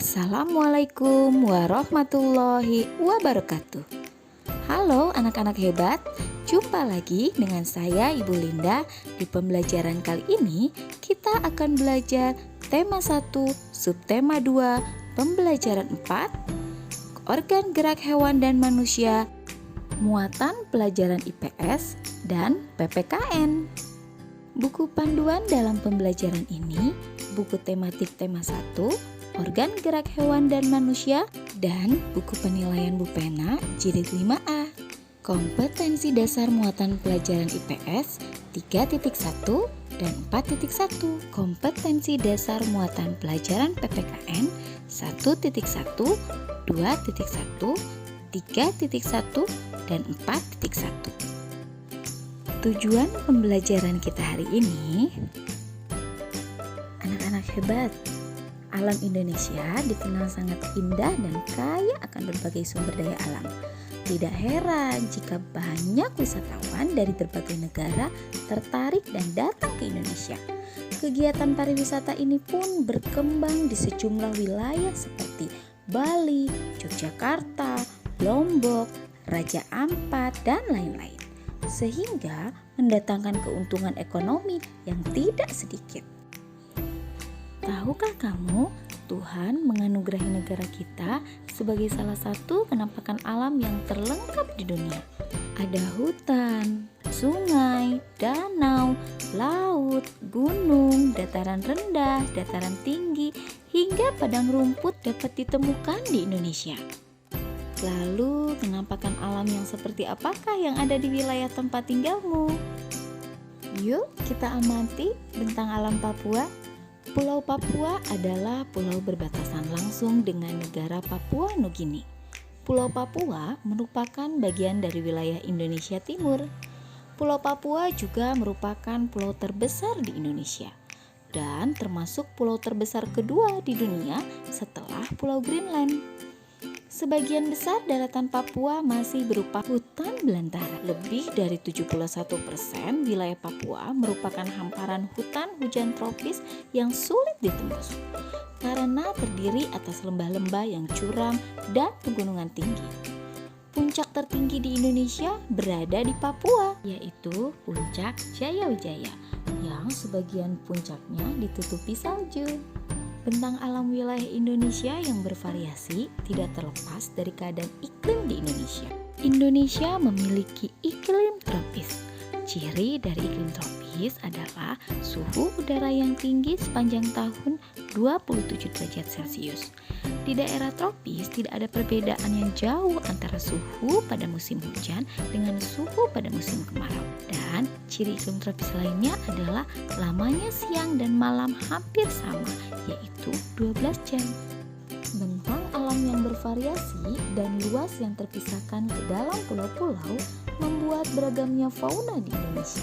Assalamualaikum warahmatullahi wabarakatuh. Halo anak-anak hebat, jumpa lagi dengan saya Ibu Linda. Di pembelajaran kali ini kita akan belajar tema 1, subtema 2, pembelajaran 4, organ gerak hewan dan manusia, muatan pelajaran IPS dan PPKN. Buku panduan dalam pembelajaran ini, buku tematik tema 1, organ gerak hewan dan manusia, dan buku penilaian Bu Pena jilid 5A. Kompetensi dasar muatan pelajaran IPS 3.1 dan 4.1. Kompetensi dasar muatan pelajaran PPKN 1.1, 2.1, 3.1, dan 4.1. Tujuan pembelajaran kita hari ini, anak-anak hebat, alam Indonesia dikenal sangat indah dan kaya akan berbagai sumber daya alam. Tidak heran jika banyak wisatawan dari berbagai negara tertarik dan datang ke Indonesia. Kegiatan pariwisata ini pun berkembang di sejumlah wilayah seperti Bali, Yogyakarta, Lombok, Raja Ampat, dan lain-lain, sehingga mendatangkan keuntungan ekonomi yang tidak sedikit. Tahukah kamu, Tuhan menganugerahi negara kita sebagai salah satu penampakan alam yang terlengkap di dunia. Ada hutan, sungai, danau, laut, gunung, dataran rendah, dataran tinggi, hingga padang rumput dapat ditemukan di Indonesia. Lalu, penampakan alam yang seperti apakah yang ada di wilayah tempat tinggalmu? Yuk kita amati bentang alam Papua. Pulau Papua adalah pulau berbatasan langsung dengan negara Papua Nugini. Pulau Papua merupakan bagian dari wilayah Indonesia Timur. Pulau Papua juga merupakan pulau terbesar di Indonesia dan termasuk pulau terbesar kedua di dunia setelah Pulau Greenland. Sebagian besar daratan Papua masih berupa hutan belantara. Lebih dari 71% wilayah Papua merupakan hamparan hutan hujan tropis yang sulit ditembus karena terdiri atas lembah-lembah yang curam dan pegunungan tinggi. Puncak tertinggi di Indonesia berada di Papua, yaitu Puncak Jayawijaya, yang sebagian puncaknya ditutupi salju. Bentang alam wilayah Indonesia yang bervariasi tidak terlepas dari keadaan iklim di Indonesia. Indonesia memiliki iklim tropis. Ciri dari iklim tropis adalah suhu udara yang tinggi sepanjang tahun 27 derajat Celcius. Di daerah tropis tidak ada perbedaan yang jauh antara suhu pada musim hujan dengan suhu pada musim kemarau. Dan ciri iklim tropis lainnya adalah lamanya siang dan malam hampir sama, yaitu 12 jam. Bentang alam yang bervariasi dan luas yang terpisahkan ke dalam pulau-pulau membuat beragamnya fauna di Indonesia.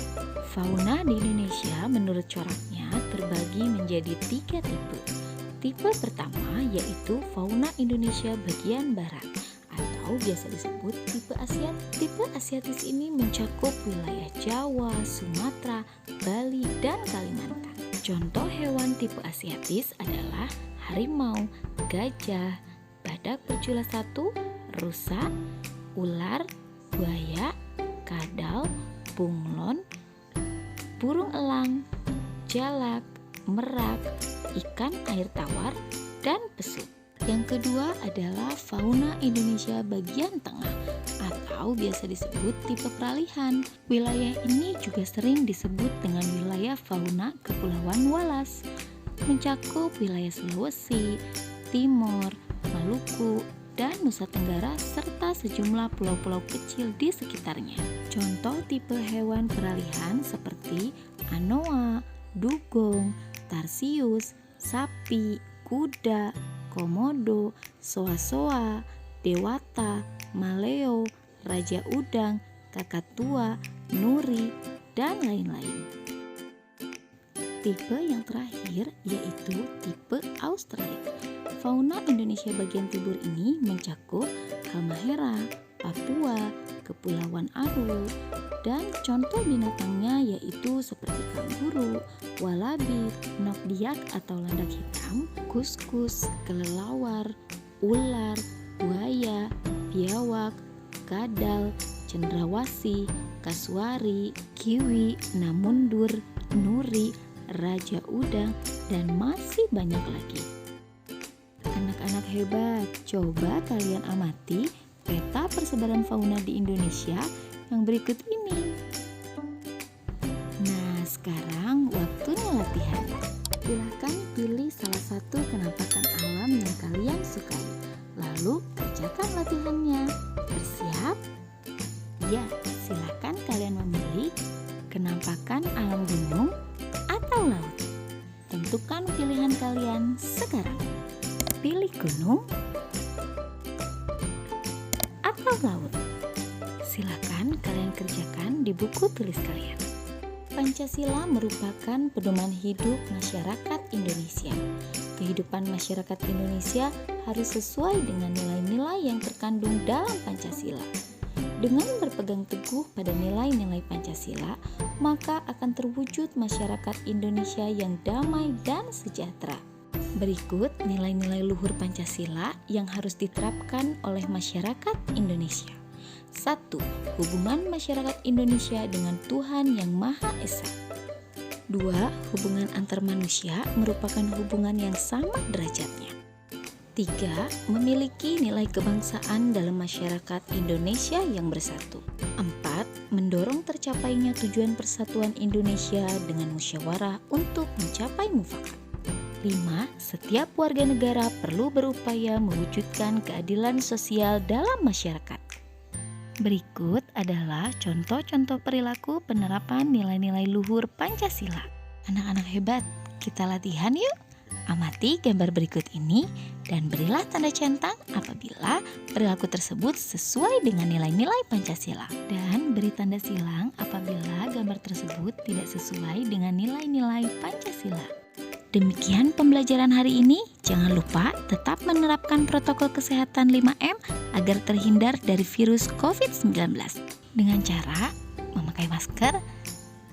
Fauna di Indonesia menurut coraknya terbagi menjadi 3 tipe. Tipe pertama yaitu fauna Indonesia bagian barat atau biasa disebut tipe Asiatis. Tipe Asiatis ini mencakup wilayah Jawa, Sumatera, Bali, dan Kalimantan. Contoh hewan tipe Asiatis adalah harimau, gajah, badak berjula 1, rusa, ular, buaya, kadal, bunglon, burung elang, jalak, merak, ikan air tawar, dan pesut. Yang kedua adalah fauna Indonesia bagian tengah atau biasa disebut tipe peralihan. Wilayah ini juga sering disebut dengan wilayah fauna Kepulauan Wallace, mencakup wilayah Sulawesi, Timor, Maluku, dan Nusa Tenggara serta sejumlah pulau-pulau kecil di sekitarnya. Contoh tipe hewan peralihan seperti anoa, dugong, tarsius, sapi, kuda, komodo, soa-soa, dewata, maleo, raja udang, kakatua, nuri, dan lain-lain. Tipe yang terakhir yaitu tipe Australia. Fauna Indonesia bagian timur ini mencakup Halmahera, Papua, Kepulauan Aru. Dan contoh binatangnya yaitu seperti kanguru, walabi, nokdiak atau landak hitam, kuskus, kelelawar, ular, buaya, biawak, kadal, cendrawasih, kasuari, kiwi, namundur, nuri, raja udang, dan masih banyak lagi. Anak-anak hebat, coba kalian amati peta persebaran fauna di Indonesia yang berikut ini. Nah, sekarang waktunya latihan. Silahkan pilih salah satu penampakan alam yang kalian sukai. Lalu kerjakan latihannya. Bersiap? Ya, silahkan kalian memilih penampakan alam gunung atau laut. Tentukan pilihan kalian sekarang. Pilih gunung atau laut. Silakan kalian kerjakan di buku tulis kalian. Pancasila merupakan pedoman hidup masyarakat Indonesia. Kehidupan masyarakat Indonesia harus sesuai dengan nilai-nilai yang terkandung dalam Pancasila. Dengan berpegang teguh pada nilai-nilai Pancasila, maka akan terwujud masyarakat Indonesia yang damai dan sejahtera. Berikut nilai-nilai luhur Pancasila yang harus diterapkan oleh masyarakat Indonesia. 1. Hubungan masyarakat Indonesia dengan Tuhan Yang Maha Esa. 2. Hubungan antar manusia merupakan hubungan yang sama derajatnya. 3. Memiliki nilai kebangsaan dalam masyarakat Indonesia yang bersatu. 4. Mendorong tercapainya tujuan persatuan Indonesia dengan musyawarah untuk mencapai mufakat. 5. Setiap warga negara perlu berupaya mewujudkan keadilan sosial dalam masyarakat. Berikut adalah contoh-contoh perilaku penerapan nilai-nilai luhur Pancasila. Anak-anak hebat, kita latihan yuk. Amati gambar berikut ini dan berilah tanda centang apabila perilaku tersebut sesuai dengan nilai-nilai Pancasila. Dan beri tanda silang apabila gambar tersebut tidak sesuai dengan nilai-nilai Pancasila. Demikian pembelajaran hari ini. Jangan lupa tetap menerapkan protokol kesehatan 5M agar terhindar dari virus COVID-19 dengan cara memakai masker,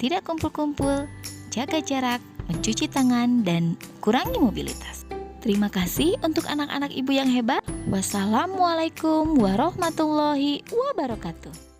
tidak kumpul-kumpul, jaga jarak, mencuci tangan, dan kurangi mobilitas. Terima kasih untuk anak-anak ibu yang hebat. Wassalamualaikum warahmatullahi wabarakatuh.